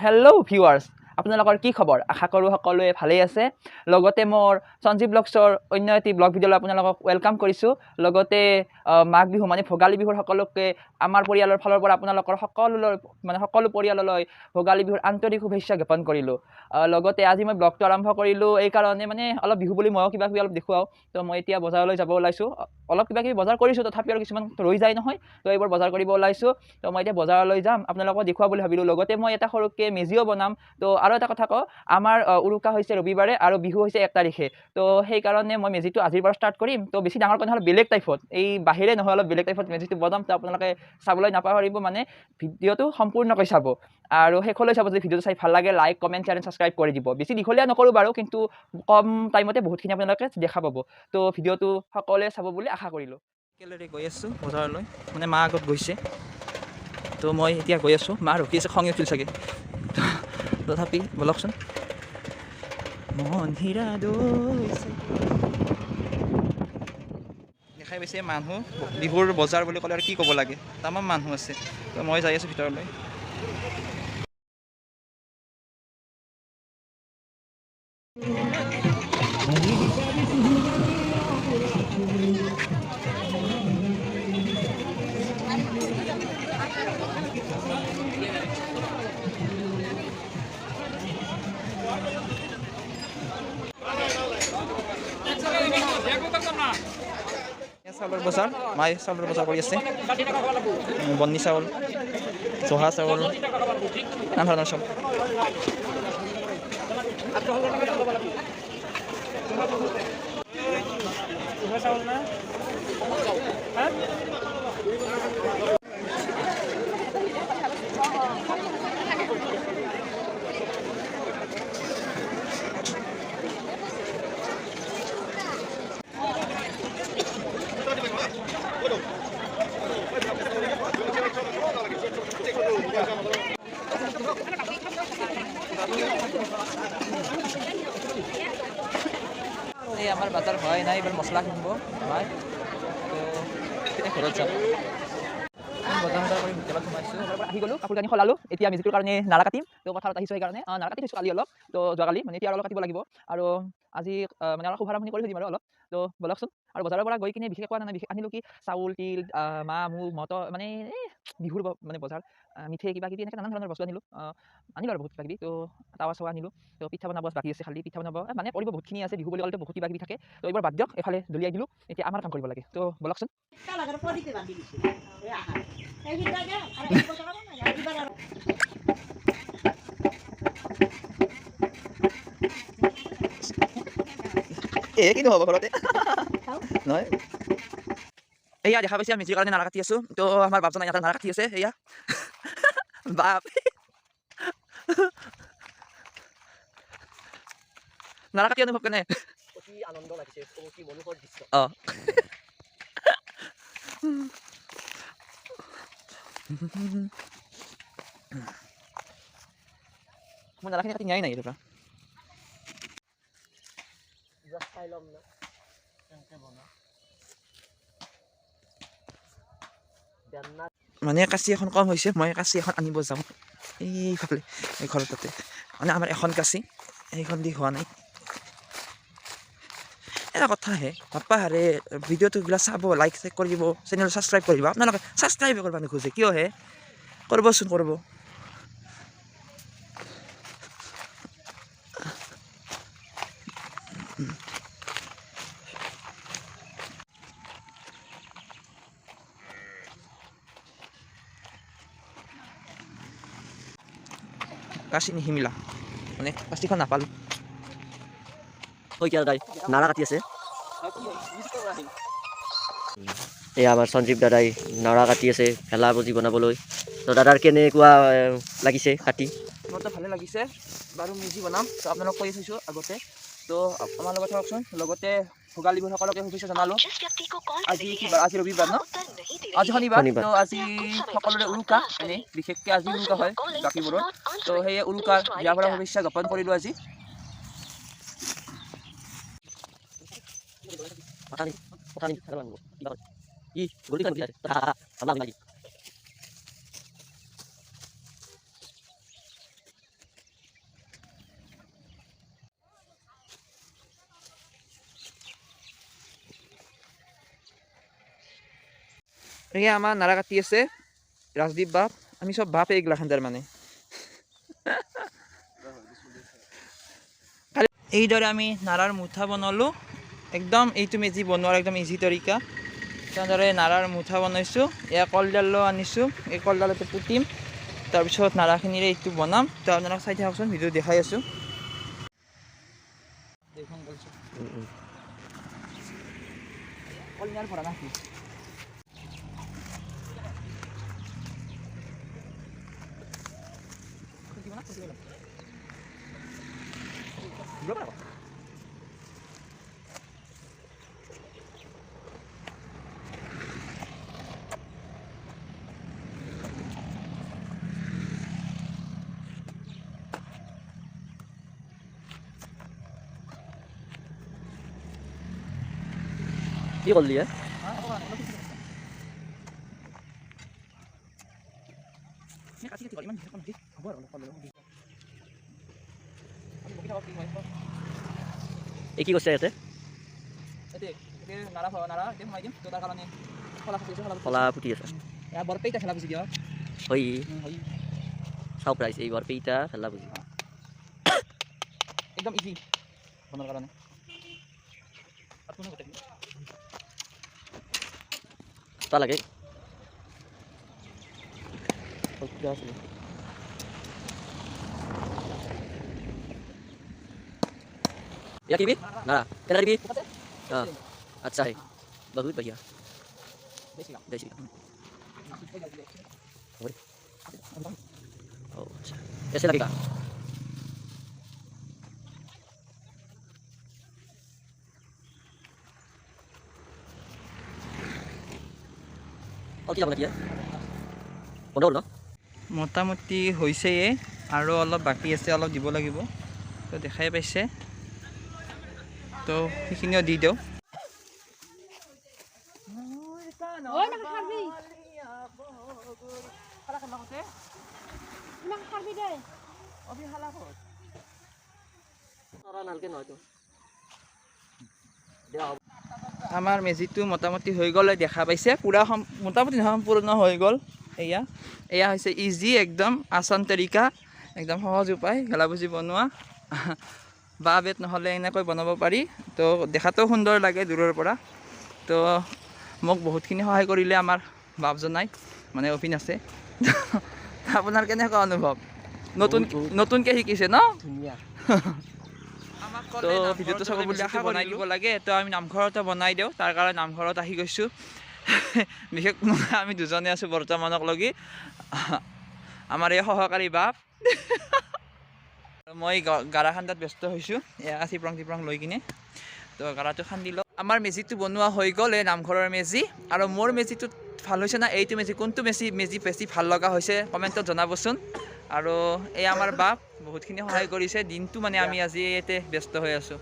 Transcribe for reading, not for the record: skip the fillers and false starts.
Hello' viewers, আপোনালোকৰ কি খবৰ? আশা কৰোঁ সকলোৱে ভালেই আছে। লগতে মোৰ সঞ্জীৱ ব্লগছৰ অন্য এটি ব্লগ ভিডিঅ'লৈ আপোনালোকক ৱেলকাম কৰিছোঁ। লগতে মাঘ বিহু মানে ভোগালী বিহুৰ সকলোকে আমাৰ পৰিয়ালৰ ফালৰ পৰা আপোনালোকৰ সকলো পৰিয়াললৈ ভোগালী বিহুৰ আন্তৰিক শুভেচ্ছা জ্ঞাপন কৰিলোঁ। লগতে আজি মই ব্লগটো আৰম্ভ কৰিলোঁ এইকাৰণে মানে অলপ বিহু বুলি ময়ো কিবা কিবি অলপ দেখুৱাওঁ। তো মই এতিয়া বজাৰলৈ যাব ওলাইছোঁ। অলপ কিবা কিবি বজাৰ কৰিছোঁ, তথাপি আৰু কিছুমান ৰৈ যায় নহয়। তো এইবোৰ বজাৰ কৰিব ওলাইছোঁ। তো মই এতিয়া বজাৰলৈ যাম, আপোনালোকক দেখুৱাম বুলি ভাবিলোঁ। লগতে মই এটা সৰুকৈ মেজিও বনাম। তো আৰু এটা কথা কওঁ, আমাৰ উৰুকা হৈছে ৰবিবাৰে আৰু বিহু হৈছে 1 তাৰিখে। তো সেইকাৰণে মই মেজিটো আজিৰ পৰা ষ্টাৰ্ট কৰিম। তো বেছি ডাঙৰকৈ নহ'লে বেলেগ টাইপত, এই বাহিৰে নহয় অলপ বেলেগ টাইপত মেজিটো বনাম। তো আপোনালোকে চাবলৈ নাপাহৰিব, মানে ভিডিঅ'টো সম্পূৰ্ণকৈ চাব। আৰু শেষলৈ চাব। যদি ভিডিঅ'টো চাই ভাল লাগে, লাইক, কমেণ্ট, শ্বেয়াৰ, ছাবস্ক্ৰাইব কৰি দিব। বেছি দীঘলীয়া নকৰোঁ বাৰু, কিন্তু কম টাইমতে বহুতখিনি আপোনালোকে দেখা পাব। তো ভিডিঅ'টো সকলোৱে চাব বুলি আশা কৰিলোঁ। একেলগে গৈ আছোঁ বজাৰলৈ, মানে মা আগত গৈছে। তো মই এতিয়া গৈ আছোঁ, মা ৰখি আছে, খঙে উঠিল চাগে। তথাপি বলকচোন। মন হীৰা দেখাই পাইছে মানুহ, বিহুৰ বজাৰ বুলি ক'লে আৰু কি ক'ব লাগে, তামাম মানুহ আছে। তো মই যাই আছোঁ ভিতৰলৈ। চাউলৰ বজাৰ, মায়ে চাউলৰ বজাৰ কৰি আছে। বন্নি চাউল, জহা চাউল, নানা ধৰণৰ চাউল। এই আমাৰ বাজাৰ হোৱাই নাই, এইবাৰ মছলা কিনিব হয়। তো এতিয়া ঘৰত যাম। বজাৰ কৰি হোটেলত সোমাইছোঁ, আহি গ'লোঁ, কাপোৰ কানি সলালোঁ। এতিয়া মেজিটোৰ কাৰণে নাৰা কাটিম। তো পথাৰত আহিছোঁ সেইকাৰণে নাৰা কাটি থৈছোঁ কালি অলপ। তো যোৱাকালি মানে এতিয়া অলপ কাটিব লাগিব। আৰু আজি মানে অলপ শুভাৰম্ভণি কৰি থৈ দিম আৰু অলপ। তো বলকচোন। আৰু বজাৰৰ পৰা গৈ কিনে বিশেষ কোৱা নাই, বিশেষ আনিলোঁ কি চাউল, তিল, মাহ, মুগ, মটৰ, মানে এই বিহুৰ মানে বজাৰ, মিঠৈ কিবা কিবি এনেকৈ নানান ধৰণৰ বস্তু আনিলোঁ। আনিলোঁ আৰু বহুত কিবা কিবি। তো তাৱা চাৱা আনিলোঁ। তো পিঠা বনাব বাকী আছে, খালি পিঠা বনাব মানে কৰিব বহুতখিনি আছে। বিহু বুলি ক'লেতো বহুত কিবা কিবি থাকে। তো এইবোৰ বাদ দিয়ক, এফালে দলিয়াই দিলোঁ। এতিয়া আমাৰ কাম কৰিব লাগে। তো বলকচোন। কিনো হ'ব ঘৰতে নহয়। এয়া দেখা পাইছে, মেজিৰ কাৰণে নাৰা কাটি আছোঁ। তো আমাৰ বাপজনে ইয়াতে নাৰা কাটি আছে। এয়া বাপ নাৰা কাটি অনুভৱ কেনে? অতি আনন্দ লাগিছে, অতি মনোহৰ দৃশ্য। মই নাৰাখিনি কাটি নিয়াই নাই এইটোৰ পৰা। মানে কাঁচি এখন কম হৈছে, মই কাঁচি এখন আনিব যাওঁ এইফালে, এই ঘৰৰ তাতে। মানে আমাৰ এখন কাঁচি, সেইখন দি হোৱা নাই। এটা কথাহে বাপ্পা হাৰে, ভিডিঅ'টো বিলাক চাব, লাইক চাইক কৰিব, চেনেল ছাবস্ক্ৰাইব কৰিব। আপোনালোকে ছাবস্ক্ৰাইব কৰিব নোখোজে কিয় হে? কৰিবচোন, কৰিব। কাঁচি নিহিমিলা, মানে কাঁচিখন নাপালোঁ। দাদাই নাৰা কাটি আছে। এয়া আমাৰ সঞ্জীৱ দাদাই নাৰা কাটি আছে ভেলা পুজি বনাবলৈ। তো দাদাৰ কেনেকুৱা লাগিছে কাটি? মোৰতো ভালে লাগিছে বাৰু। মেজি বনাম, তো আপোনালোক কৈ থৈছোঁ আগতে। তো আমাৰ লগত থাককচোন। লগতে ভোগালী বিহুৰ সকলোকে শুভেচ্ছা জনালোঁ। আজি কি বাৰ? আজি ৰবিবাৰ ন? আজি শনিবাৰ। তো আজি সকলোৰে উৰুকা, এনেই বিশেষকৈ আজি উৰুকা হয় বাকীবোৰৰ। তো সেয়ে উৰুকাৰ বিয়াৰ পৰা শুভেচ্ছা জ্ঞাপন কৰিলোঁ আজি। এয়া আমাৰ নাৰা কাটি আছে ৰাজদীপ বাপ আমি চব বাপ এইগিলাখান তাৰমানে এইদৰে আমি নাৰাৰ মুঠা বনালোঁ একদম এইটো মেজি বনোৱাৰ একদম ইজি তৰিকা তেনেদৰে নাৰাৰ মুঠা বনাইছোঁ এয়া কলডালো আনিছোঁ এই কলডালতে পুতিম তাৰপিছত নাৰাখিনিৰে এইটো বনাম তো আপোনালোক চাই থাককচোন ভিডিঅ' দেখাই আছোঁ কি করলি এই কি করছে ইয়াতে কলা ফুটি আছে বৰপেটা খেলা বুজি দিয়ক হয় সাৰপ্ৰাইজ এই বৰপেইটা ফেলা বুঝি একদম ইজি বনোৱাৰ কাৰণে তা লাগে या की भी ना तेरा भी हाँ अच्छा है बहुत बढ़िया जय श्री राम और अच्छा कैसे लगेगा और क्या बना किया बंद ना মোটামুটি হৈছেয়ে আৰু অলপ বাকী আছে অলপ দিব লাগিব তো দেখাই পাইছে তো সেইখিনিও দি দিওঁ আমাৰ মেজিটো মোটামুটি হৈ গ'লে দেখা পাইছে পুৰা মোটামুটি নহয় সম্পূৰ্ণ হৈ গ'ল এয়া এয়া হৈছে ইজি একদম আসান তৰিকা একদম সহজ উপায় ভেলাপুজি বনোৱা বা বেত নহ'লে এনেকৈ বনাব পাৰি তো দেখাতো সুন্দৰ লাগে দূৰৰ পৰা তো মোক বহুতখিনি সহায় কৰিলে আমাৰ বাপজনাই মানে অভিন আছে আপোনাৰ কেনেকুৱা অনুভৱ নতুনকৈ শিকিছে ন তো ভিডিঅ'টো চাব বুলি আশা বনাই দিব লাগে তো আমি নামঘৰতে বনাই দিওঁ তাৰ কাৰণে নামঘৰত আহি গৈছোঁ বিশেষ আমি দুজনে আছোঁ বৰ্তমানক লগি আমাৰ এই সহকাৰী বাপ মই গাৰা খান্দাত ব্যস্ত হৈছোঁ এয়া চিপ্ৰং লৈ কিনে তো গাৰাটো খান্দি লওঁ আমাৰ মেজিটো বনোৱা হৈ গ'ল এই নামঘৰৰ মেজি আৰু মোৰ মেজিটোত ভাল হৈছে না এইটো মেজি কোনটো মেজি বেছি ভাল লগা হৈছে কমেণ্টত জনাবচোন আৰু এই আমাৰ বাপ বহুতখিনি সহায় কৰিছে দিনটো মানে আমি আজি ইয়াতে ব্যস্ত হৈ আছোঁ